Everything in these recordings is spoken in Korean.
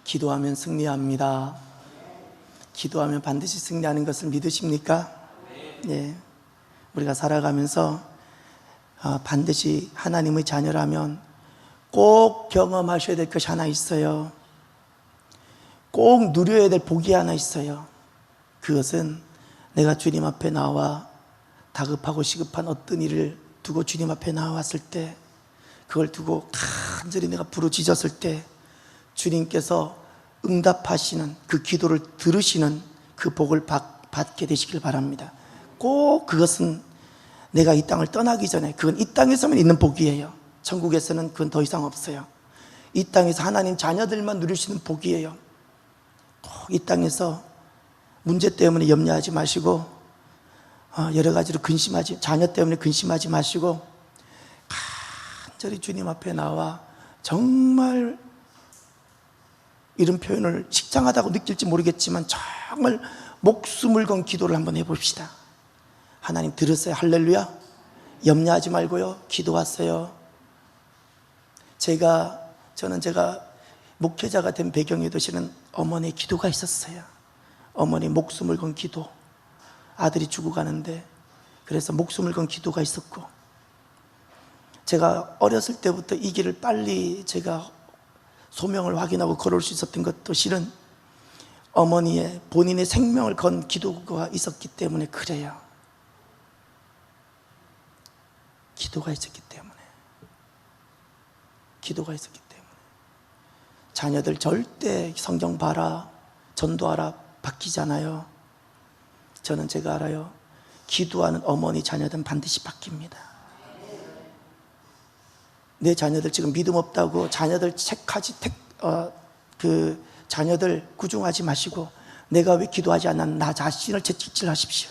기도하면 승리합니다. 기도하면 반드시 승리하는 것을 믿으십니까? 네. 우리가 살아가면서 반드시 하나님의 자녀라면 꼭 경험하셔야 될 것이 하나 있어요. 꼭 누려야 될 복이 하나 있어요. 그것은 내가 주님 앞에 나와 다급하고 시급한 어떤 일을 두고 주님 앞에 나왔을 때, 그걸 두고 간절히 내가 부르짖었을 때 주님께서 응답하시는, 그 기도를 들으시는 그 복을 받게 되시길 바랍니다. 꼭 그것은 내가 이 땅을 떠나기 전에, 그건 이 땅에서만 있는 복이에요. 천국에서는 그건 더 이상 없어요. 이 땅에서 하나님 자녀들만 누리시는 복이에요. 꼭 이 땅에서 문제 때문에 염려하지 마시고, 여러 가지로 자녀 때문에 근심하지 마시고, 간절히 주님 앞에 나와 정말, 이런 표현을 식상하다고 느낄지 모르겠지만 정말 목숨을 건 기도를 한번 해봅시다. 하나님 들으세요. 할렐루야. 염려하지 말고요, 기도하세요. 저는 제가 목회자가 된 배경에도 실은 어머니의 기도가 있었어요. 어머니 목숨을 건 기도. 아들이 죽어가는데, 그래서 목숨을 건 기도가 있었고, 제가 어렸을 때부터 이 길을 빨리 제가 소명을 확인하고 걸어올 수 있었던 것도 실은 어머니의 본인의 생명을 건 기도가 있었기 때문에 그래요. 기도가 있었기 때문에. 자녀들 절대 성경 봐라, 전도하라 바뀌잖아요. 제가 알아요. 기도하는 어머니 자녀들은 반드시 바뀝니다. 내 자녀들 지금 믿음 없다고 자녀들 자녀들 구중하지 마시고, 내가 왜 기도하지 않았나, 나 자신을 채찍질하십시오.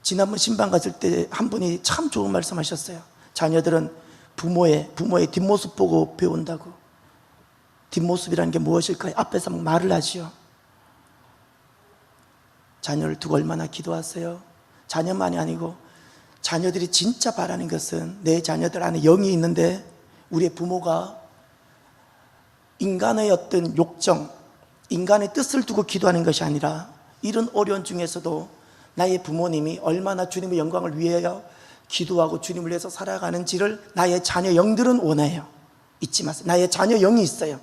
지난번 신방 갔을 때 한 분이 참 좋은 말씀 하셨어요. 자녀들은 부모의 뒷모습 보고 배운다고. 뒷모습이라는 게 무엇일까요? 앞에서 막 말을 하지요. 자녀를 두고 얼마나 기도하세요? 자녀만이 아니고 자녀들이 진짜 바라는 것은, 내 자녀들 안에 영이 있는데 우리의 부모가 인간의 어떤 욕정, 인간의 뜻을 두고 기도하는 것이 아니라, 이런 어려운 중에서도 나의 부모님이 얼마나 주님의 영광을 위하여 기도하고 주님을 위해서 살아가는지를 나의 자녀 영들은 원해요. 잊지 마세요. 나의 자녀 영이 있어요.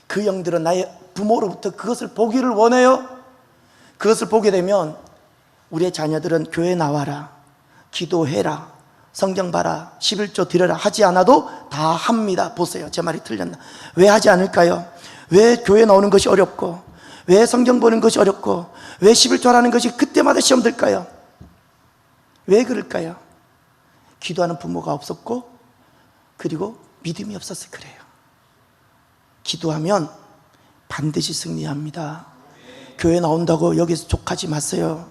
그 영들은 나의 부모로부터 그것을 보기를 원해요. 그것을 보게 되면 우리의 자녀들은 교회 나와라, 기도해라, 성경 봐라, 11조 드려라 하지 않아도 다 합니다. 보세요, 제 말이 틀렸나? 왜 하지 않을까요? 왜 교회 나오는 것이 어렵고, 왜 성경 보는 것이 어렵고, 왜 11조 하라는 것이 그때마다 시험 들까요? 왜 그럴까요? 기도하는 부모가 없었고, 그리고 믿음이 없어서 그래요. 기도하면 반드시 승리합니다. 교회 나온다고 여기서 족하지 마세요.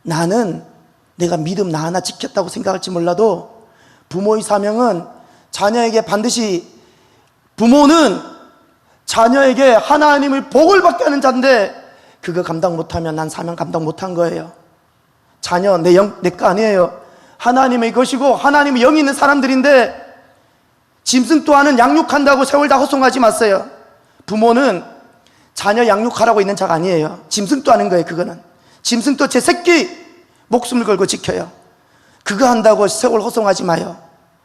나는 내가 믿음 나 하나 지켰다고 생각할지 몰라도, 부모의 사명은 자녀에게 반드시, 부모는 자녀에게 하나님의 복을 받게 하는 자인데, 그거 감당 못하면 난 사명 감당 못한 거예요. 자녀 내 거 아니에요. 하나님의 것이고 하나님의 영이 있는 사람들인데, 짐승도 하는 양육한다고 세월 다 헛송하지 마세요. 부모는 자녀 양육하라고 있는 자가 아니에요. 짐승도 하는 거예요. 그거는 짐승도 제 새끼 목숨을 걸고 지켜요. 그거 한다고 세월 헛송하지 마요.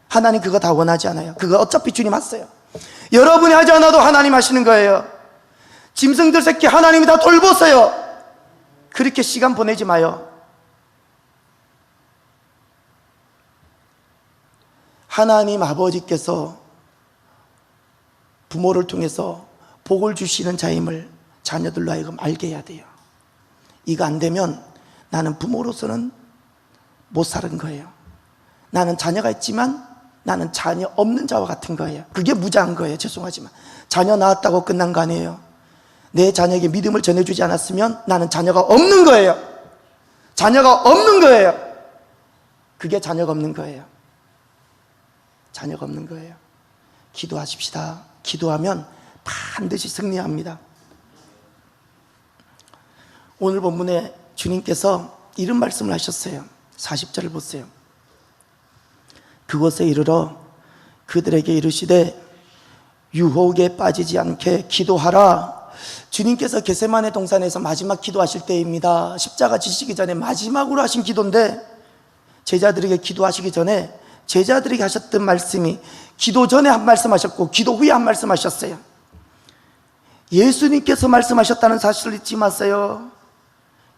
하나님 그거 다 원하지 않아요. 그거 어차피 주님 하세요. 여러분이 하지 않아도 하나님 하시는 거예요. 짐승들 새끼 하나님이 다 돌보세요. 그렇게 시간 보내지 마요. 하나님 아버지께서 부모를 통해서 복을 주시는 자임을 자녀들로 하여금 알게 해야 돼요. 이거 안 되면 나는 부모로서는 못 사는 거예요. 나는 자녀가 있지만 나는 자녀 없는 자와 같은 거예요. 그게 무자한 거예요. 죄송하지만 자녀 낳았다고 끝난 거 아니에요. 내 자녀에게 믿음을 전해주지 않았으면 나는 자녀가 없는 거예요. 자녀가 없는 거예요. 그게 자녀가 없는 거예요. 자녀가 없는 거예요. 기도하십시다. 기도하면 반드시 승리합니다. 오늘 본문에 주님께서 이런 말씀을 하셨어요. 40절을 보세요. 그곳에 이르러 그들에게 이르시되 유혹에 빠지지 않게 기도하라. 주님께서 겟세마네 동산에서 마지막 기도하실 때입니다. 십자가 지시기 전에 마지막으로 하신 기도인데, 제자들에게 기도하시기 전에 제자들에게 하셨던 말씀이 기도 전에 한 말씀 하셨고 기도 후에 한 말씀 하셨어요. 예수님께서 말씀하셨다는 사실을 잊지 마세요.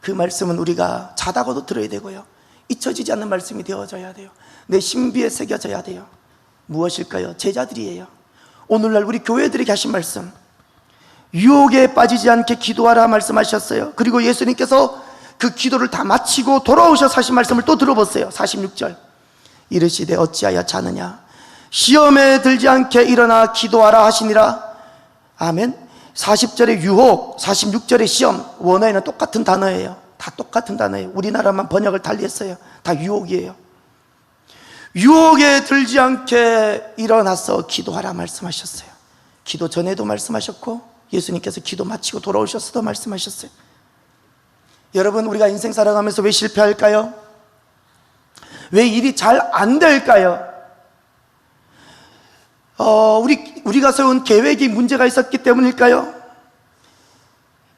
그 말씀은 우리가 자다가도 들어야 되고요, 잊혀지지 않는 말씀이 되어져야 돼요. 내 신비에 새겨져야 돼요. 무엇일까요? 제자들이에요. 오늘날 우리 교회들에게 하신 말씀, 유혹에 빠지지 않게 기도하라 말씀하셨어요. 그리고 예수님께서 그 기도를 다 마치고 돌아오셔서 하신 말씀을 또 들어보세요. 46절 이르시되 어찌하여 자느냐, 시험에 들지 않게 일어나 기도하라 하시니라. 아멘. 40절의 유혹, 46절의 시험, 원어에는 똑같은 단어예요. 다 똑같은 단어예요. 우리나라만 번역을 달리 했어요. 다 유혹이에요. 유혹에 들지 않게 일어나서 기도하라 말씀하셨어요. 기도 전에도 말씀하셨고 예수님께서 기도 마치고 돌아오셔서도 말씀하셨어요. 여러분, 우리가 인생 살아가면서 왜 실패할까요? 왜 일이 잘 안 될까요? 우리가 세운 계획이 문제가 있었기 때문일까요?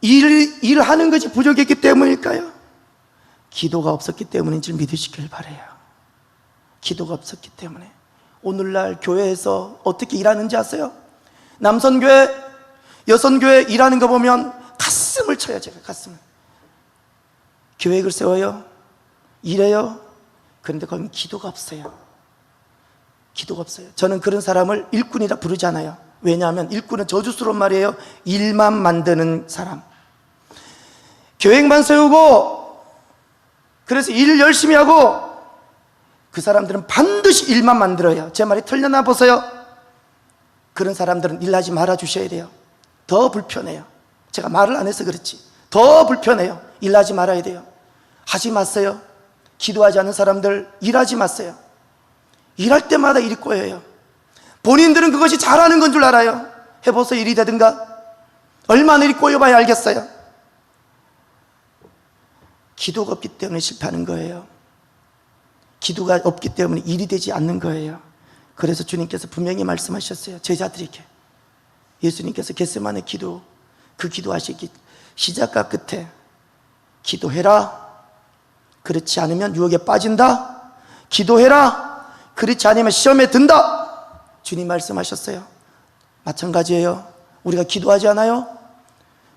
일하는 것이 부족했기 때문일까요? 기도가 없었기 때문인 줄 믿으시길 바라요. 기도가 없었기 때문에. 오늘날 교회에서 어떻게 일하는지 아세요? 남선교회, 여선교회 일하는 거 보면 가슴을 쳐요. 제가 가슴을. 계획을 세워요, 일해요. 그런데 거기 기도가 없어요. 기도가 없어요. 저는 그런 사람을 일꾼이라 부르지 않아요. 왜냐하면 일꾼은 저주스러운 말이에요. 일만 만드는 사람. 계획만 세우고 그래서 일 열심히 하고 그 사람들은 반드시 일만 만들어요. 제 말이 틀렸나 보세요. 그런 사람들은 일하지 말아 주셔야 돼요. 더 불편해요. 제가 말을 안 해서 그렇지 더 불편해요. 일하지 말아야 돼요. 하지 마세요. 기도하지 않는 사람들 일하지 마세요. 일할 때마다 일이 꼬여요. 본인들은 그것이 잘하는 건 줄 알아요. 해보세요. 일이 되든가. 얼마나 일이 꼬여봐야 알겠어요. 기도가 없기 때문에 실패하는 거예요. 기도가 없기 때문에 일이 되지 않는 거예요. 그래서 주님께서 분명히 말씀하셨어요. 제자들에게. 예수님께서 겟세마네 기도, 그 기도하시기 시작과 끝에 기도해라. 그렇지 않으면 유혹에 빠진다. 기도해라. 그렇지 않으면 시험에 든다. 주님 말씀하셨어요. 마찬가지예요. 우리가 기도하지 않아요?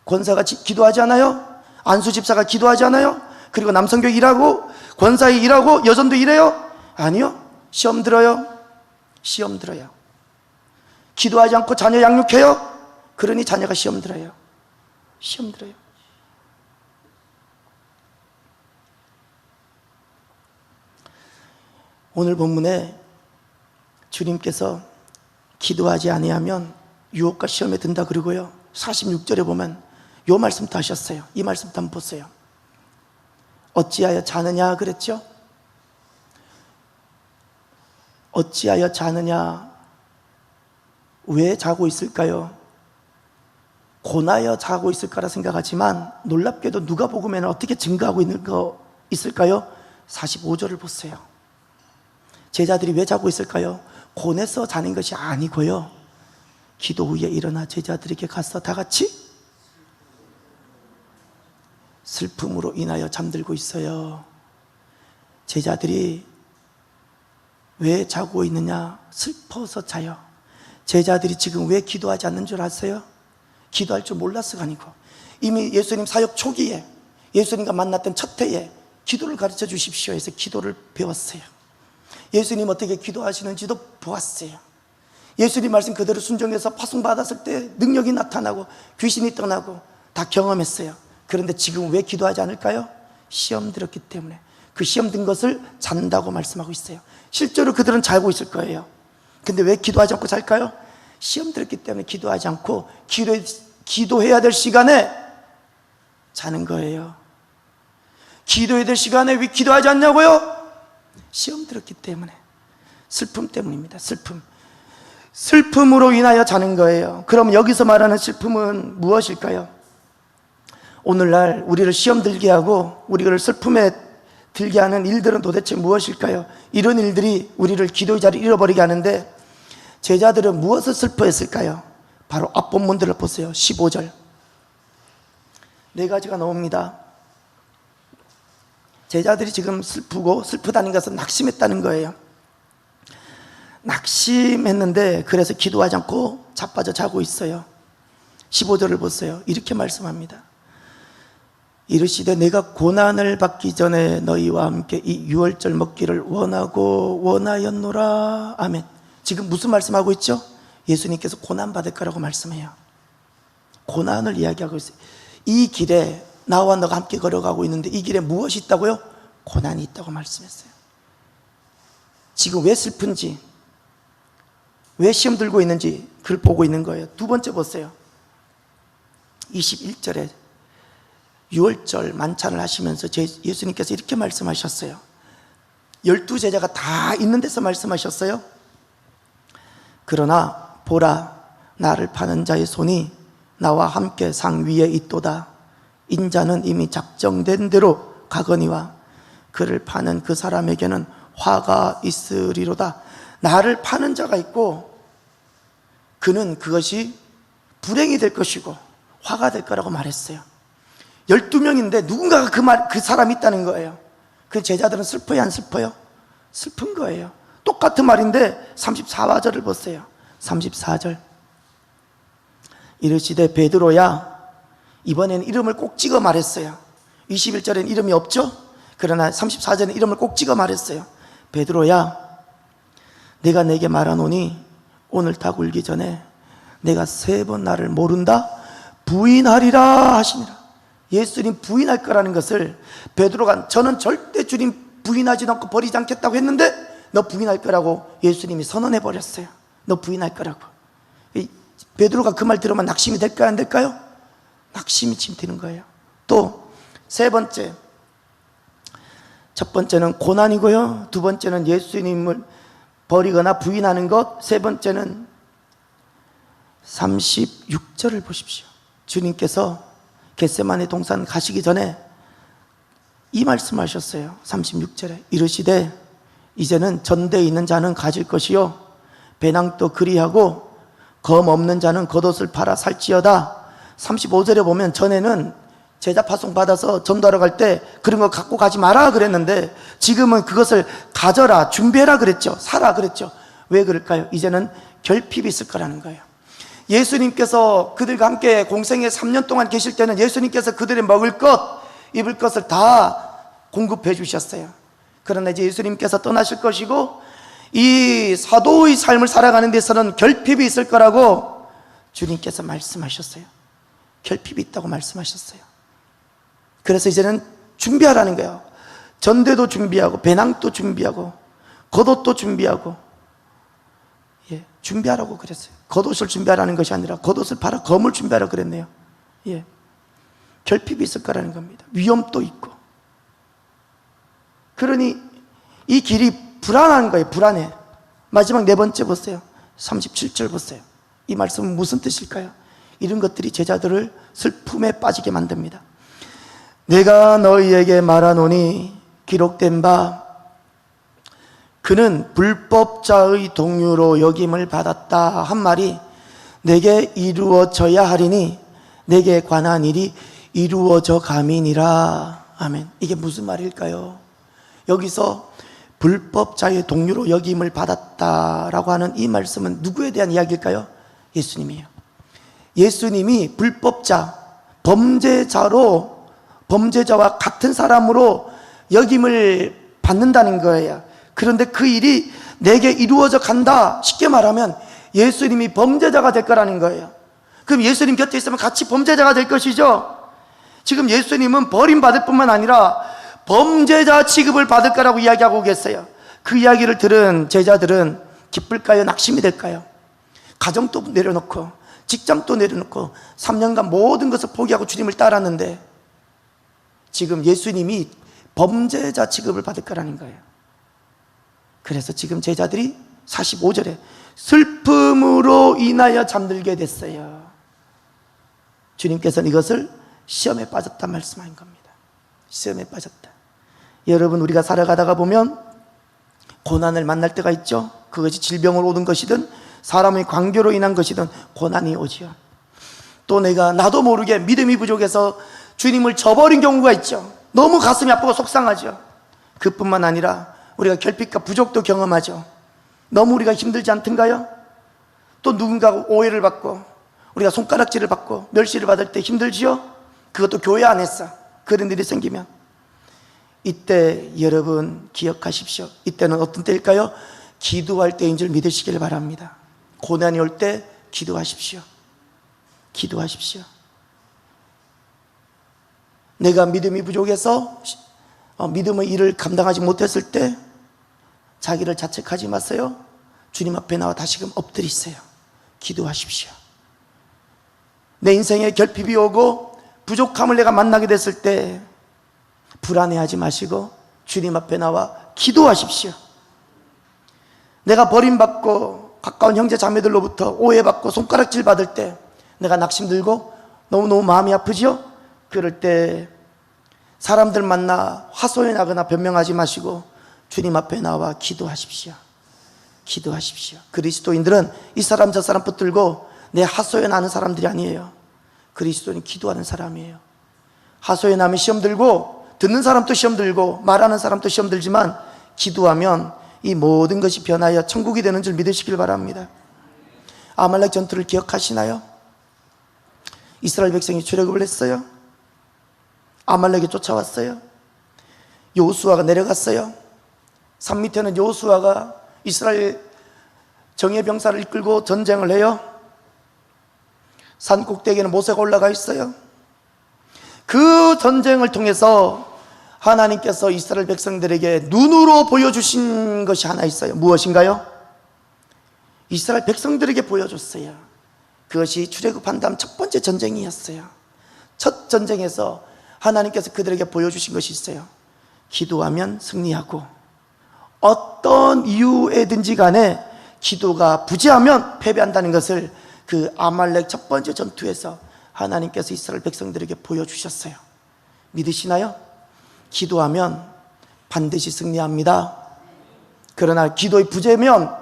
권사가 기도하지 않아요? 안수 집사가 기도하지 않아요? 그리고 남성교회 일하고 권사에 일하고 여전도 일해요? 아니요. 시험 들어요. 시험 들어요. 기도하지 않고 자녀 양육해요? 그러니 자녀가 시험 들어요. 시험 들어요. 오늘 본문에 주님께서 기도하지 아니하면 유혹과 시험에 든다 그러고요, 46절에 보면 요 말씀도 하셨어요. 이 말씀도 한번 보세요. 어찌하여 자느냐 그랬죠? 어찌하여 자느냐. 왜 자고 있을까요? 고나여 자고 있을까라 생각하지만 놀랍게도 누가복음에는 어떻게 증거하고 있는 거 있을까요? 45절을 보세요. 제자들이 왜 자고 있을까요? 곤해서 자는 것이 아니고요, 기도 후에 일어나 제자들에게 가서 다 같이 슬픔으로 인하여 잠들고 있어요. 제자들이 왜 자고 있느냐? 슬퍼서 자요. 제자들이 지금 왜 기도하지 않는 줄 아세요? 기도할 줄 몰라서가 아니고 이미 예수님 사역 초기에 예수님과 만났던 첫 해에 기도를 가르쳐 주십시오 해서 기도를 배웠어요. 예수님 어떻게 기도하시는지도 보았어요. 예수님 말씀 그대로 순종해서 파송받았을 때 능력이 나타나고 귀신이 떠나고 다 경험했어요. 그런데 지금 왜 기도하지 않을까요? 시험 들었기 때문에. 그 시험 든 것을 잔다고 말씀하고 있어요. 실제로 그들은 자고 있을 거예요. 근데 왜 기도하지 않고 잘까요? 시험 들었기 때문에 기도하지 않고 기도해야 될 시간에 자는 거예요. 기도해야 될 시간에 왜 기도하지 않냐고요? 시험 들었기 때문에. 슬픔 때문입니다. 슬픔으로 인하여 자는 거예요. 그럼 여기서 말하는 슬픔은 무엇일까요? 오늘날 우리를 시험 들게 하고 우리를 슬픔에 들게 하는 일들은 도대체 무엇일까요? 이런 일들이 우리를 기도의 자리를 잃어버리게 하는데 제자들은 무엇을 슬퍼했을까요? 바로 앞본문들을 보세요. 15절. 네 가지가 나옵니다. 제자들이 지금 슬프다는 것은 낙심했다는 거예요. 낙심했는데 그래서 기도하지 않고 자빠져 자고 있어요. 15절을 보세요. 이렇게 말씀합니다. 이르시되 내가 고난을 받기 전에 너희와 함께 이 유월절 먹기를 원하고 원하였노라. 아멘. 지금 무슨 말씀하고 있죠? 예수님께서 고난 받을 거라고 말씀해요. 고난을 이야기하고 있어요. 이 길에 나와 너가 함께 걸어가고 있는데 이 길에 무엇이 있다고요? 고난이 있다고 말씀했어요. 지금 왜 슬픈지, 왜 시험 들고 있는지 그걸 보고 있는 거예요. 두 번째 보세요. 21절에 유월절 만찬을 하시면서 예수님께서 이렇게 말씀하셨어요. 12제자가 다 있는 데서 말씀하셨어요. 그러나 보라, 나를 파는 자의 손이 나와 함께 상 위에 있도다. 인자는 이미 작정된 대로 가거니와 그를 파는 그 사람에게는 화가 있으리로다. 나를 파는 자가 있고 그는 그것이 불행이 될 것이고 화가 될 거라고 말했어요. 12명인데 누군가가 그 사람이 있다는 거예요. 그 제자들은 슬퍼요, 안 슬퍼요? 슬픈 거예요. 똑같은 말인데 34절을 보세요. 34절. 이르시되 베드로야, 이번에는 이름을 꼭 찍어 말했어요. 21절에는 이름이 없죠? 그러나 34절에는 이름을 꼭 찍어 말했어요. 베드로야, 내가 내게 말하노니 오늘 다 굴기 전에 내가 3번 나를 모른다 부인하리라 하시니라. 예수님 부인할 거라는 것을 베드로가 저는 절대 주님 부인하지 않고 버리지 않겠다고 했는데 너 부인할 거라고 예수님이 선언해 버렸어요. 너 부인할 거라고. 베드로가 그 말 들으면 낙심이 될까요, 안 될까요? 낙심이 지금 되는 거예요. 또 세 번째, 첫 번째는 고난이고요, 두 번째는 예수님을 버리거나 부인하는 것, 세 번째는 36절을 보십시오. 주님께서 겟세마네 동산 가시기 전에 이 말씀하셨어요. 36절에 이르시되 이제는 전대에 있는 자는 가질 것이요 배낭도 그리하고 검 없는 자는 겉옷을 팔아 살지어다. 35절에 보면 전에는 제자 파송 받아서 전도하러 갈 때 그런 거 갖고 가지 마라 그랬는데 지금은 그것을 가져라, 준비해라 그랬죠. 사라 그랬죠. 왜 그럴까요? 이제는 결핍이 있을 거라는 거예요. 예수님께서 그들과 함께 공생에 3년 동안 계실 때는 예수님께서 그들의 먹을 것, 입을 것을 다 공급해 주셨어요. 그러나 이제 예수님께서 떠나실 것이고 이 사도의 삶을 살아가는 데서는 결핍이 있을 거라고 주님께서 말씀하셨어요. 결핍이 있다고 말씀하셨어요. 그래서 이제는 준비하라는 거예요. 전대도 준비하고 배낭도 준비하고 겉옷도 준비하고, 예, 준비하라고 그랬어요. 겉옷을 준비하라는 것이 아니라 겉옷을 팔아 검을 준비하라고 그랬네요. 예, 결핍이 있을 거라는 겁니다. 위험도 있고. 그러니 이 길이 불안한 거예요. 불안해. 마지막 네 번째 보세요. 37절 보세요. 이 말씀은 무슨 뜻일까요? 이런 것들이 제자들을 슬픔에 빠지게 만듭니다. 내가 너희에게 말하노니 기록된 바 그는 불법자의 동류로 여김을 받았다 한 말이 내게 이루어져야 하리니 내게 관한 일이 이루어져 감이니라. 아멘. 이게 무슨 말일까요? 여기서 불법자의 동류로 여김을 받았다라고 하는 이 말씀은 누구에 대한 이야기일까요? 예수님이에요. 예수님이 불법자, 범죄자와 같은 사람으로 여김을 받는다는 거예요. 그런데 그 일이 내게 이루어져 간다. 쉽게 말하면 예수님이 범죄자가 될 거라는 거예요. 그럼 예수님 곁에 있으면 같이 범죄자가 될 것이죠. 지금 예수님은 버림받을 뿐만 아니라 범죄자 취급을 받을 거라고 이야기하고 계세요. 그 이야기를 들은 제자들은 기쁠까요? 낙심이 될까요? 가정도 내려놓고 직장도 내려놓고 3년간 모든 것을 포기하고 주님을 따랐는데 지금 예수님이 범죄자 취급을 받을 거라는 거예요. 그래서 지금 제자들이 45절에 슬픔으로 인하여 잠들게 됐어요. 주님께서는 이것을 시험에 빠졌다 말씀하신 겁니다. 시험에 빠졌다. 여러분, 우리가 살아가다가 보면 고난을 만날 때가 있죠. 그것이 질병으로 오는 것이든 사람의 관계로 인한 것이든 고난이 오지요. 또 나도 모르게 믿음이 부족해서 주님을 저버린 경우가 있죠. 너무 가슴이 아프고 속상하죠. 그뿐만 아니라 우리가 결핍과 부족도 경험하죠. 너무 우리가 힘들지 않던가요? 또 누군가 오해를 받고 우리가 손가락질을 받고 멸시를 받을 때 힘들지요? 그것도 교회 안에서 그런 일이 생기면, 이때 여러분 기억하십시오. 이때는 어떤 때일까요? 기도할 때인 줄 믿으시길 바랍니다. 고난이 올 때 기도하십시오. 기도하십시오. 내가 믿음이 부족해서 믿음의 일을 감당하지 못했을 때 자기를 자책하지 마세요. 주님 앞에 나와 다시금 엎드리세요. 기도하십시오. 내 인생에 결핍이 오고 부족함을 내가 만나게 됐을 때 불안해하지 마시고 주님 앞에 나와 기도하십시오. 내가 버림받고 가까운 형제 자매들로부터 오해받고 손가락질 받을 때 내가 낙심들고 너무너무 마음이 아프지요? 그럴 때 사람들 만나 하소연하거나 변명하지 마시고 주님 앞에 나와 기도하십시오. 기도하십시오. 그리스도인들은 이 사람 저 사람 붙들고 내 하소연하는 사람들이 아니에요. 그리스도인 기도하는 사람이에요. 하소연하면 시험 들고 듣는 사람도 시험 들고 말하는 사람도 시험 들지만 기도하면 이 모든 것이 변하여 천국이 되는 줄 믿으시길 바랍니다. 아말렉 전투를 기억하시나요? 이스라엘 백성이 출애굽을 했어요. 아말렉이 쫓아왔어요. 여호수아가 내려갔어요. 산 밑에는 여호수아가 이스라엘 정예 병사를 이끌고 전쟁을 해요. 산 꼭대기에는 모세가 올라가 있어요. 그 전쟁을 통해서 하나님께서 이스라엘 백성들에게 눈으로 보여주신 것이 하나 있어요. 무엇인가요? 이스라엘 백성들에게 보여줬어요. 그것이 출애굽한 다음 첫 번째 전쟁이었어요. 첫 전쟁에서 하나님께서 그들에게 보여주신 것이 있어요. 기도하면 승리하고 어떤 이유에든지 간에 기도가 부재하면 패배한다는 것을 그 아말렉 첫 번째 전투에서 하나님께서 이스라엘 백성들에게 보여주셨어요. 믿으시나요? 기도하면 반드시 승리합니다. 그러나 기도의 부재면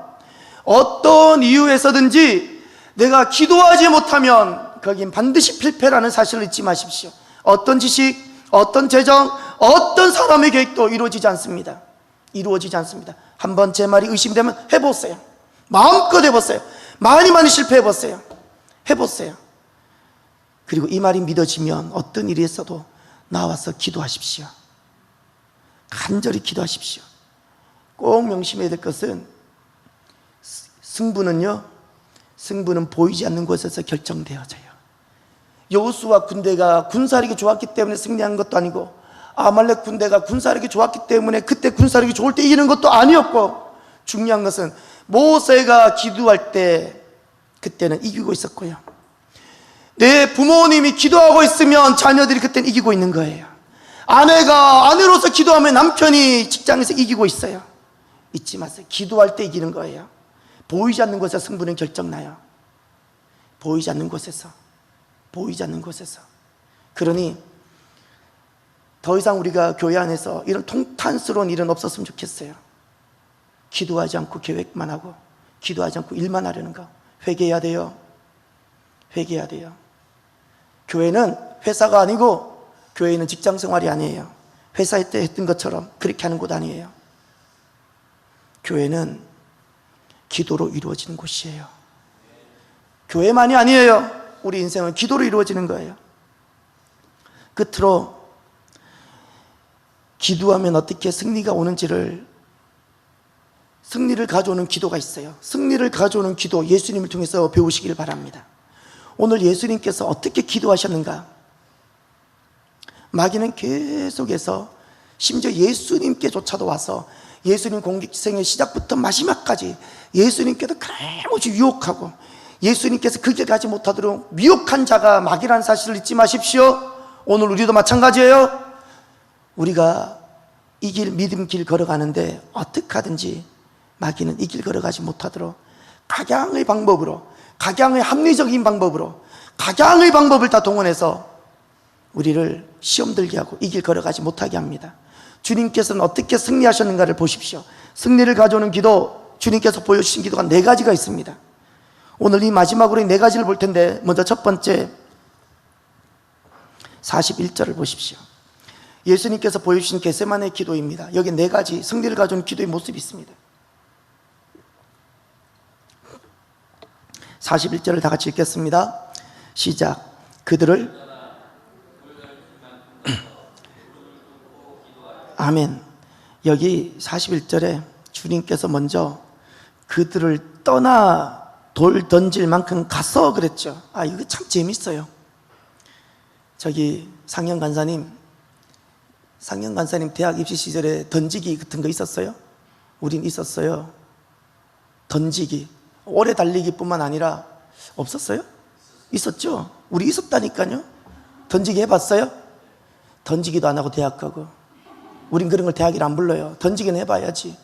어떤 이유에서든지 내가 기도하지 못하면 거긴 반드시 필패라는 사실을 잊지 마십시오. 어떤 지식, 어떤 재정, 어떤 사람의 계획도 이루어지지 않습니다. 이루어지지 않습니다. 한번 제 말이 의심되면 해보세요. 마음껏 해보세요. 많이 실패해보세요. 해보세요. 그리고 이 말이 믿어지면 어떤 일이 있어도 나와서 기도하십시오. 간절히 기도하십시오. 꼭 명심해야 될 것은 승부는 보이지 않는 곳에서 결정되어져요. 여호수아 군대가 군사력이 좋았기 때문에 승리한 것도 아니고 아말렉 군대가 군사력이 좋았기 때문에 그때 군사력이 좋을 때 이기는 것도 아니었고, 중요한 것은 모세가 기도할 때 그때는 이기고 있었고요, 내 부모님이 기도하고 있으면 자녀들이 그때는 이기고 있는 거예요. 아내가 아내로서 기도하면 남편이 직장에서 이기고 있어요. 잊지 마세요. 기도할 때 이기는 거예요. 보이지 않는 곳에서 승부는 결정나요. 보이지 않는 곳에서. 그러니 더 이상 우리가 교회 안에서 이런 통탄스러운 일은 없었으면 좋겠어요. 기도하지 않고 계획만 하고 기도하지 않고 일만 하려는 거 회개해야 돼요. 회개해야 돼요. 교회는 회사가 아니고 교회는 직장생활이 아니에요. 회사 때 했던 것처럼 그렇게 하는 곳 아니에요. 교회는 기도로 이루어지는 곳이에요. 교회만이 아니에요. 우리 인생은 기도로 이루어지는 거예요. 끝으로 기도하면 어떻게 승리가 오는지를, 승리를 가져오는 기도가 있어요. 승리를 가져오는 기도, 예수님을 통해서 배우시길 바랍니다. 오늘 예수님께서 어떻게 기도하셨는가? 마귀는 계속해서 심지어 예수님께조차도 와서 예수님 공생의 시작부터 마지막까지 예수님께도 끊임없이 유혹하고 예수님께서 그 길 가지 못하도록 미혹한 자가 마귀라는 사실을 잊지 마십시오. 오늘 우리도 마찬가지예요. 우리가 이 길, 믿음 길 걸어가는데 어떻게 하든지 마귀는 이 길 걸어가지 못하도록 각양의 방법으로, 각양의 합리적인 방법으로, 각양의 방법을 다 동원해서 우리를 시험 들게 하고 이 길 걸어가지 못하게 합니다. 주님께서는 어떻게 승리하셨는가를 보십시오. 승리를 가져오는 기도, 주님께서 보여주신 기도가 4가지가 있습니다. 오늘 이 마지막으로 네 가지를 볼 텐데, 먼저 첫 번째 41절을 보십시오. 예수님께서 보여주신 겟세마네 기도입니다. 여기 네 가지 승리를 가져온 기도의 모습이 있습니다. 41절을 다 같이 읽겠습니다. 시작. 그들을 아멘. 여기 41절에 주님께서 먼저 그들을 떠나 돌 던질 만큼 가서 그랬죠. 이거 참 재밌어요. 저기 상현 간사님 대학 입시 시절에 던지기 같은 거 있었어요? 우린 있었어요. 던지기. 오래 달리기뿐만 아니라 없었어요? 있었죠? 우리 있었다니까요. 던지기 해봤어요? 던지기도 안 하고 대학 가고. 우린 그런 걸 대학이라 안 불러요. 던지기는 해봐야지.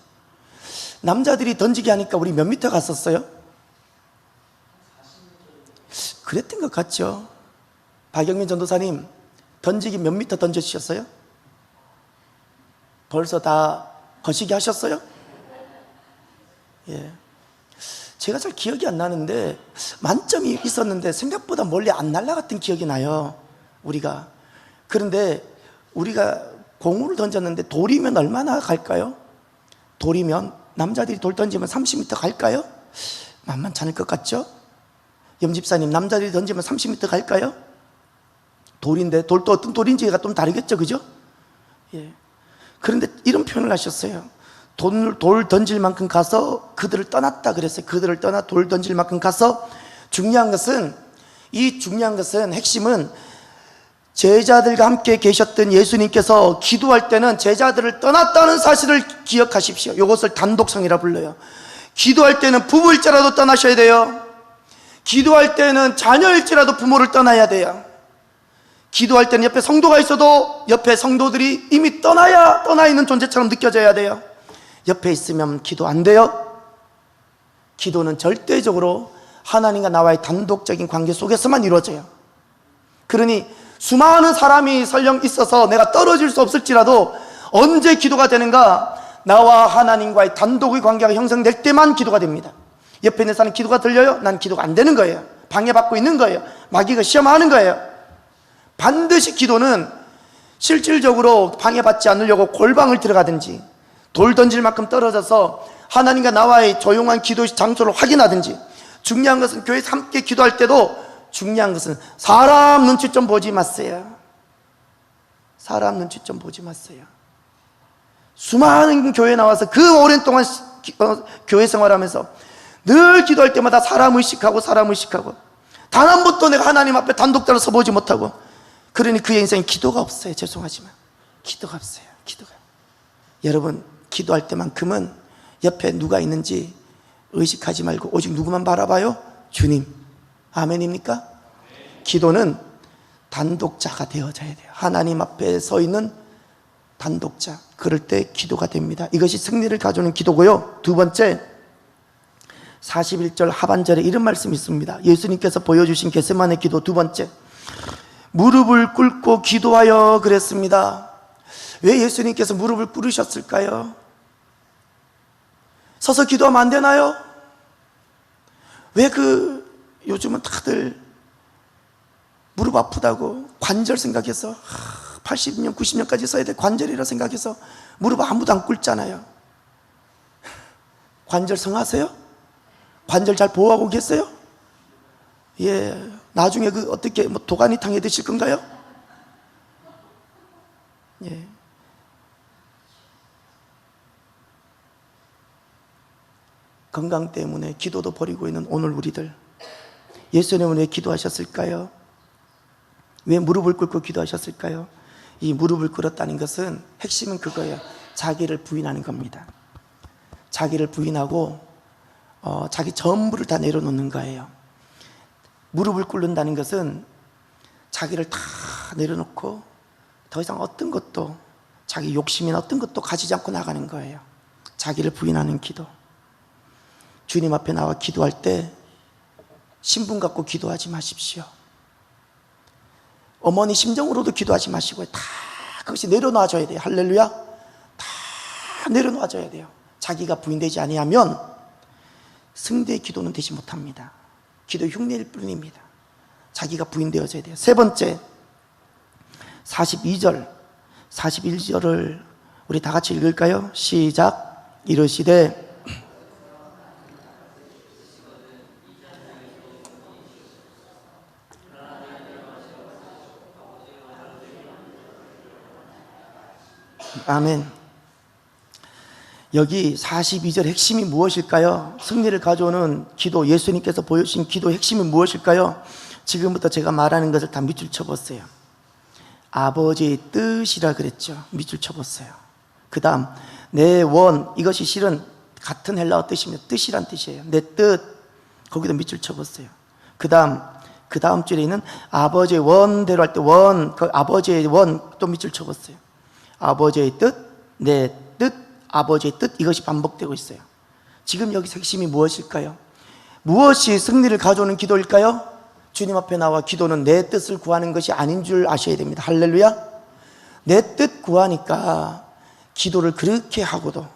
남자들이 던지기 하니까 우리 몇 미터 갔었어요? 그랬던 것 같죠. 박영민 전도사님 던지기 몇 미터 던져주셨어요? 벌써 다 거시기 하셨어요? 예. 제가 잘 기억이 안 나는데 만점이 있었는데 생각보다 멀리 안 날아갔던 기억이 나요. 우리가. 그런데 우리가 공을 던졌는데 돌이면 얼마나 갈까요? 돌이면 남자들이 돌 던지면 30m 갈까요? 만만치 않을 것 같죠? 염집사님 남자들이 던지면 30m 갈까요? 돌인데 돌도 어떤 돌인지가 좀 다르겠죠, 그죠? 예. 그런데 이런 표현을 하셨어요. 돌 던질 만큼 가서 그들을 떠났다 그랬어요. 그들을 떠나 돌 던질 만큼 가서. 중요한 것은 핵심은 제자들과 함께 계셨던 예수님께서 기도할 때는 제자들을 떠났다는 사실을 기억하십시오. 이것을 단독성이라 불러요. 기도할 때는 부부일지라도 떠나셔야 돼요. 기도할 때는 자녀일지라도 부모를 떠나야 돼요. 기도할 때는 옆에 성도가 있어도 옆에 성도들이 이미 떠나 있는 존재처럼 느껴져야 돼요. 옆에 있으면 기도 안 돼요. 기도는 절대적으로 하나님과 나와의 단독적인 관계 속에서만 이루어져요. 그러니 수많은 사람이 설령 있어서 내가 떨어질 수 없을지라도 언제 기도가 되는가? 나와 하나님과의 단독의 관계가 형성될 때만 기도가 됩니다. 옆에 있는 사람 기도가 들려요? 난 기도가 안 되는 거예요. 방해받고 있는 거예요. 마귀가 시험하는 거예요. 반드시 기도는 실질적으로 방해받지 않으려고 골방을 들어가든지 돌 던질 만큼 떨어져서 하나님과 나와의 조용한 기도 장소를 확인하든지, 중요한 것은 교회에서 함께 기도할 때도 중요한 것은 사람 눈치 좀 보지 마세요. 사람 눈치 좀 보지 마세요. 수많은 교회에 나와서 그 오랜 동안 교회 생활하면서 늘 기도할 때마다 사람 의식하고 단 한 번도 내가 하나님 앞에 단독자로 서보지 못하고, 그러니 그의 인생에 기도가 없어요. 죄송하지만 기도가 없어요. 여러분, 기도할 때만큼은 옆에 누가 있는지 의식하지 말고 오직 누구만 바라봐요? 주님. 아멘입니까? 기도는 단독자가 되어져야 돼요. 하나님 앞에 서 있는 단독자. 그럴 때 기도가 됩니다. 이것이 승리를 가져오는 기도고요. 두 번째, 41절 하반절에 이런 말씀이 있습니다. 예수님께서 보여주신 겟세마네 기도 두 번째, 무릎을 꿇고 기도하여 그랬습니다. 왜 예수님께서 무릎을 꿇으셨을까요? 서서 기도하면 안 되나요? 왜 요즘은 다들 무릎 아프다고 관절 생각해서 80년, 90년까지 써야 될 관절이라 생각해서 무릎 아무도 안 꿇잖아요. 관절 성하세요? 관절 잘 보호하고 계세요? 예, 나중에 어떻게 도가니탕 해 드실 건가요? 예. 건강 때문에 기도도 버리고 있는 오늘 우리들, 예수님은 왜 기도하셨을까요? 왜 무릎을 꿇고 기도하셨을까요? 이 무릎을 꿇었다는 것은 핵심은 그거예요. 자기를 부인하는 겁니다. 자기를 부인하고 자기 전부를 다 내려놓는 거예요. 무릎을 꿇는다는 것은 자기를 다 내려놓고 더 이상 어떤 것도, 자기 욕심이나 어떤 것도 가지지 않고 나가는 거예요. 자기를 부인하는 기도. 주님 앞에 나와 기도할 때 신분 갖고 기도하지 마십시오. 어머니 심정으로도 기도하지 마시고요. 다 그것이 내려놔줘야 돼요. 할렐루야. 다 내려놔줘야 돼요. 자기가 부인되지 아니하면 승대의 기도는 되지 못합니다. 기도 흉내일 뿐입니다. 자기가 부인되어져야 돼요. 세 번째, 42절, 41절을 우리 다 같이 읽을까요? 시작. 이르시되 아멘. 여기 42절 핵심이 무엇일까요? 승리를 가져오는 기도, 예수님께서 보여주신 기도 핵심이 무엇일까요? 지금부터 제가 말하는 것을 다 밑줄 쳐보세요. 아버지의 뜻이라 그랬죠. 밑줄 쳐보세요. 그 다음 내 원, 이것이 실은 같은 헬라어 뜻입니다. 뜻이란 뜻이에요. 내 뜻, 거기도 밑줄 쳐보세요. 그 다음 줄에 있는 아버지의 원대로 할 때 원, 그 아버지의 원 또 밑줄 쳐보세요. 아버지의 뜻, 내 뜻, 아버지의 뜻, 이것이 반복되고 있어요. 지금 여기서 핵심이 무엇일까요? 무엇이 승리를 가져오는 기도일까요? 주님 앞에 나와 기도는 내 뜻을 구하는 것이 아닌 줄 아셔야 됩니다. 할렐루야. 내 뜻 구하니까 기도를 그렇게 하고도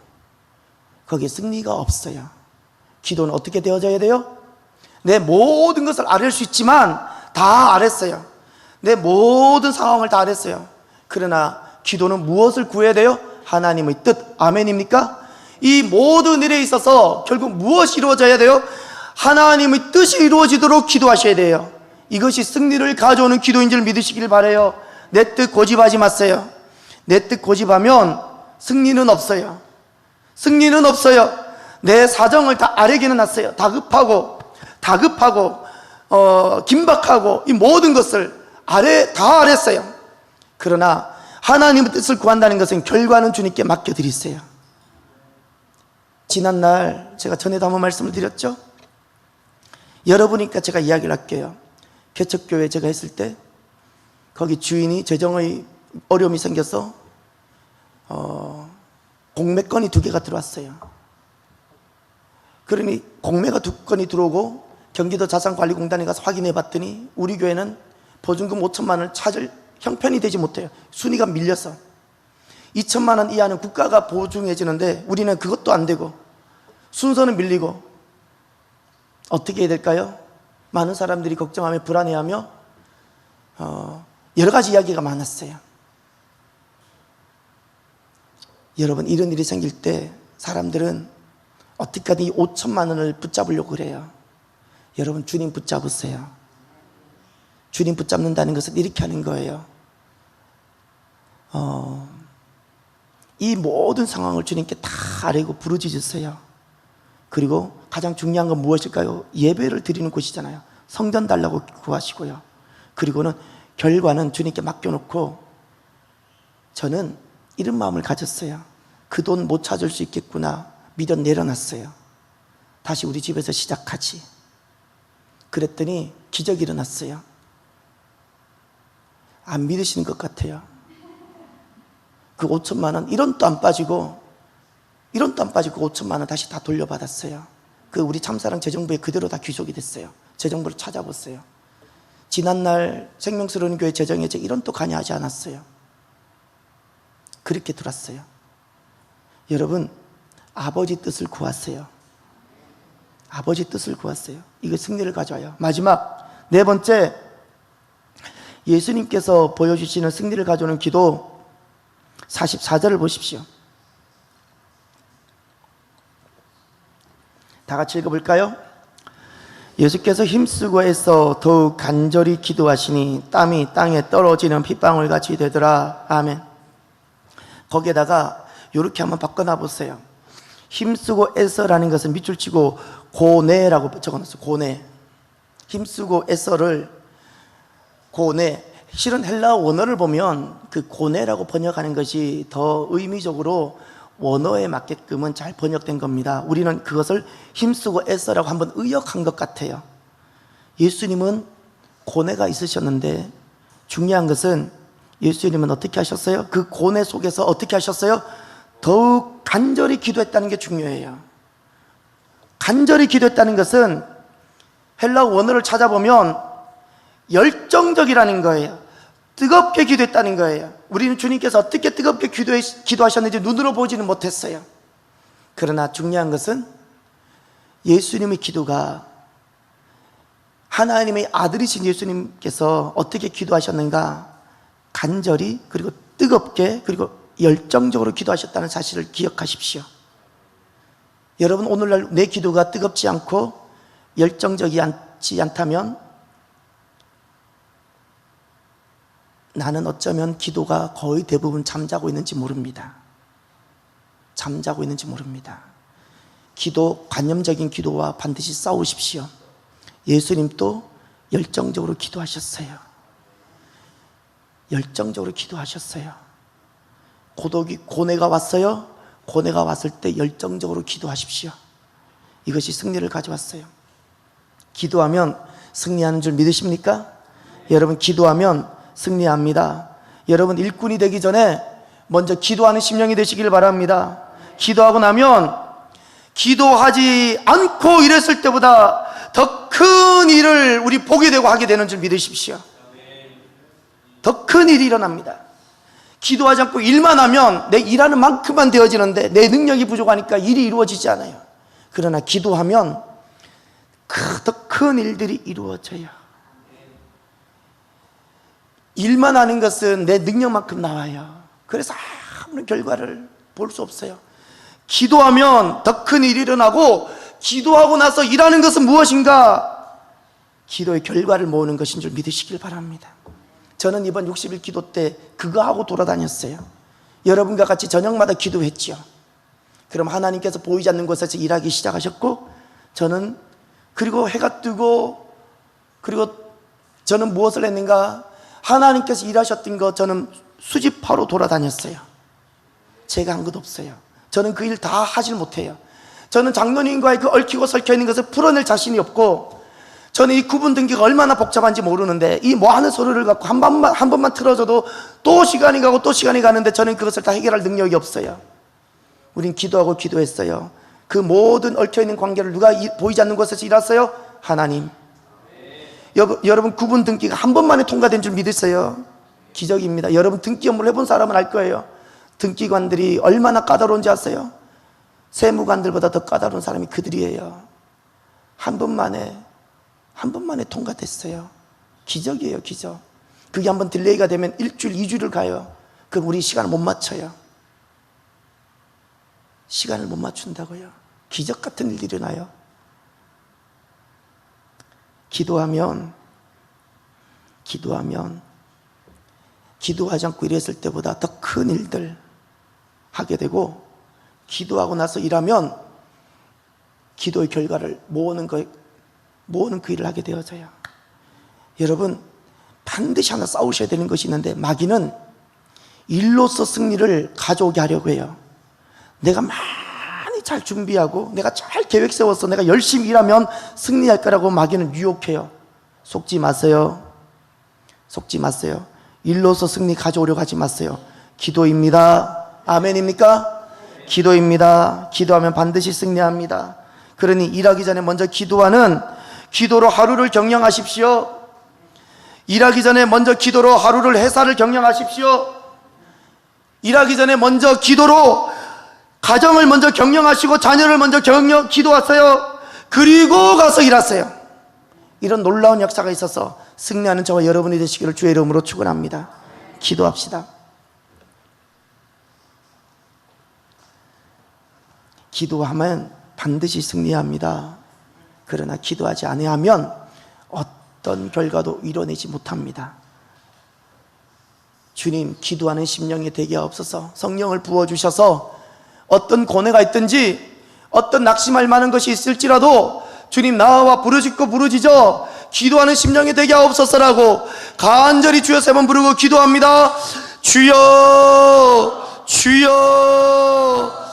거기에 승리가 없어요. 기도는 어떻게 되어져야 돼요? 내 모든 것을 아뢰을 수 있지만 다 아뢰었어요. 내 모든 상황을 다 아뢰었어요. 그러나 기도는 무엇을 구해야 돼요? 하나님의 뜻. 아멘입니까? 이 모든 일에 있어서 결국 무엇이 이루어져야 돼요? 하나님의 뜻이 이루어지도록 기도하셔야 돼요. 이것이 승리를 가져오는 기도인 줄 믿으시길 바라요. 내 뜻 고집하지 마세요. 내 뜻 고집하면 승리는 없어요. 승리는 없어요. 내 사정을 다 아뢰기는 했어요. 다급하고 긴박하고 이 모든 것을 다 아뢰었어요. 그러나 하나님의 뜻을 구한다는 것은 결과는 주님께 맡겨드리세요. 지난날 제가 전에도 한번 말씀을 드렸죠. 여러분이니까 제가 이야기를 할게요. 개척교회 제가 했을 때 거기 주인이 재정의 어려움이 생겨서 공매건이 2개가 들어왔어요. 그러니 공매가 2건이 들어오고 경기도 자산관리공단에 가서 확인해 봤더니 우리 교회는 보증금 5천만 원을 찾을 형편이 되지 못해요. 순위가 밀려서 2천만 원 이하는 국가가 보증해주는데 우리는 그것도 안 되고 순서는 밀리고 어떻게 해야 될까요? 많은 사람들이 걱정하며 불안해하며 여러 가지 이야기가 많았어요. 여러분, 이런 일이 생길 때 사람들은 어떻게든 이 5천만 원을 붙잡으려고 그래요. 여러분, 주님 붙잡으세요. 주님 붙잡는다는 것은 이렇게 하는 거예요. 이 모든 상황을 주님께 다 아뢰고 부르짖으세요. 그리고 가장 중요한 건 무엇일까요? 예배를 드리는 곳이잖아요. 성전 달라고 구하시고요. 그리고는 결과는 주님께 맡겨놓고 저는 이런 마음을 가졌어요. 그 돈 못 찾을 수 있겠구나 믿어 내려놨어요. 다시 우리 집에서 시작하지. 그랬더니 기적이 일어났어요. 안 믿으시는 것 같아요. 그 5천만 원 1원도 안 빠지고 5천만 원 다시 다 돌려받았어요. 그 우리 참사랑 재정부에 그대로 다 귀속이 됐어요. 재정부를 찾아봤어요. 지난날 생명스러운 교회 재정에 제 1원도 관여하지 않았어요. 그렇게 들었어요. 여러분, 아버지 뜻을 구하세요. 아버지 뜻을 구하세요. 이거 승리를 가져와요. 마지막 4번째, 예수님께서 보여주시는 승리를 가져오는 기도 44절을 보십시오. 다 같이 읽어볼까요? 예수께서 힘쓰고 애써 더욱 간절히 기도하시니 땀이 땅에 떨어지는 핏방울같이 되더라. 아멘. 거기에다가 이렇게 한번 바꿔놔 보세요. 힘쓰고 애써라는 것은 밑줄 치고 고뇌라고 적어놨어요. 고뇌. 힘쓰고 애써를 고뇌. 실은 헬라어 원어를 보면 그 고뇌라고 번역하는 것이 더 의미적으로 원어에 맞게끔은 잘 번역된 겁니다. 우리는 그것을 힘쓰고 애써라고 한번 의역한 것 같아요. 예수님은 고뇌가 있으셨는데 중요한 것은 예수님은 어떻게 하셨어요? 그 고뇌 속에서 어떻게 하셨어요? 더욱 간절히 기도했다는 게 중요해요. 간절히 기도했다는 것은 헬라어 원어를 찾아보면 열정적이라는 거예요. 뜨겁게 기도했다는 거예요. 우리는 주님께서 어떻게 뜨겁게 기도하셨는지 눈으로 보지는 못했어요. 그러나 중요한 것은 예수님의 기도가 하나님의 아들이신 예수님께서 어떻게 기도하셨는가? 간절히, 그리고 뜨겁게, 그리고 열정적으로 기도하셨다는 사실을 기억하십시오. 여러분, 오늘날 내 기도가 뜨겁지 않고 열정적이지 않다면 나는 어쩌면 기도가 거의 대부분 잠자고 있는지 모릅니다. 잠자고 있는지 모릅니다. 기도, 관념적인 기도와 반드시 싸우십시오. 예수님도 열정적으로 기도하셨어요. 열정적으로 기도하셨어요. 고뇌가 왔어요. 고뇌가 왔을 때 열정적으로 기도하십시오. 이것이 승리를 가져왔어요. 기도하면 승리하는 줄 믿으십니까? 여러분, 기도하면 승리합니다. 여러분, 일꾼이 되기 전에 먼저 기도하는 심령이 되시길 바랍니다. 기도하고 나면 기도하지 않고 이랬을 때보다 더 큰 일을 우리 보게 되고 하게 되는 줄 믿으십시오. 더 큰 일이 일어납니다. 기도하지 않고 일만 하면 내 일하는 만큼만 되어지는데 내 능력이 부족하니까 일이 이루어지지 않아요. 그러나 기도하면 더 큰 일들이 이루어져요. 일만 하는 것은 내 능력만큼 나와요. 그래서 아무런 결과를 볼 수 없어요. 기도하면 더 큰 일이 일어나고, 기도하고 나서 일하는 것은 무엇인가? 기도의 결과를 모으는 것인 줄 믿으시길 바랍니다. 저는 이번 60일 기도 때 그거 하고 돌아다녔어요. 여러분과 같이 저녁마다 기도했죠. 그럼 하나님께서 보이지 않는 곳에서 일하기 시작하셨고, 저는 그리고 해가 뜨고, 그리고 저는 무엇을 했는가? 하나님께서 일하셨던 거 저는 수집하러 돌아다녔어요. 제가 한 것 없어요. 저는 그 일 다 하질 못해요. 저는 장로님과의 그 얽히고 설켜 있는 것을 풀어낼 자신이 없고, 저는 이 구분 등기가 얼마나 복잡한지 모르는데 이 뭐 하는 소리를 갖고 한 번만 틀어줘도 또 시간이 가고 또 시간이 가는데 저는 그것을 다 해결할 능력이 없어요. 우린 기도하고 기도했어요. 그 모든 얽혀있는 관계를 누가 보이지 않는 곳에서 일했어요? 하나님. 여러분, 구분 등기가 한 번만에 통과된 줄 믿으세요? 기적입니다. 여러분, 등기 업무를 해본 사람은 알 거예요. 등기관들이 얼마나 까다로운지 아세요? 세무관들보다 더 까다로운 사람이 그들이에요. 한 번만에 통과됐어요. 기적이에요, 기적. 그게 한번 딜레이가 되면 1주일, 2주를 가요. 그럼 우리 시간을 못 맞춰요. 시간을 못 맞춘다고요. 기적 같은 일이 일어나요. 기도하면 기도하지 않고 일했을 때보다 더 큰 일들 하게 되고, 기도하고 나서 일하면 기도의 결과를 모으는 그 일을 하게 되어져요. 여러분, 반드시 하나 싸우셔야 되는 것이 있는데, 마귀는 일로서 승리를 가져오게 하려고 해요. 내가 많이 잘 준비하고 내가 잘 계획 세워서 내가 열심히 일하면 승리할 거라고 마귀는 유혹해요. 속지 마세요. 속지 마세요. 일로서 승리 가져오려고 하지 마세요. 기도입니다. 아멘입니까? 기도입니다. 기도하면 반드시 승리합니다. 그러니 일하기 전에 먼저 기도로 하루를 경영하십시오. 일하기 전에 먼저 기도로 하루를 회사를 경영하십시오. 일하기 전에 먼저 기도로 가정을 먼저 경영하시고 자녀를 먼저 기도하세요. 그리고 가서 일하세요. 이런 놀라운 역사가 있어서 승리하는 저와 여러분이 되시기를 주의 이름으로 축원합니다. 기도합시다. 기도하면 반드시 승리합니다. 그러나 기도하지 아니하면 어떤 결과도 이뤄내지 못합니다. 주님, 기도하는 심령이 되게 하옵소서. 성령을 부어주셔서 어떤 고뇌가 있든지 어떤 낙심할 만한 것이 있을지라도 주님, 나와 부르짖고 기도하는 심령이 되게 하옵소서라고 간절히 주여 3번 부르고 기도합니다. 주여, 주여,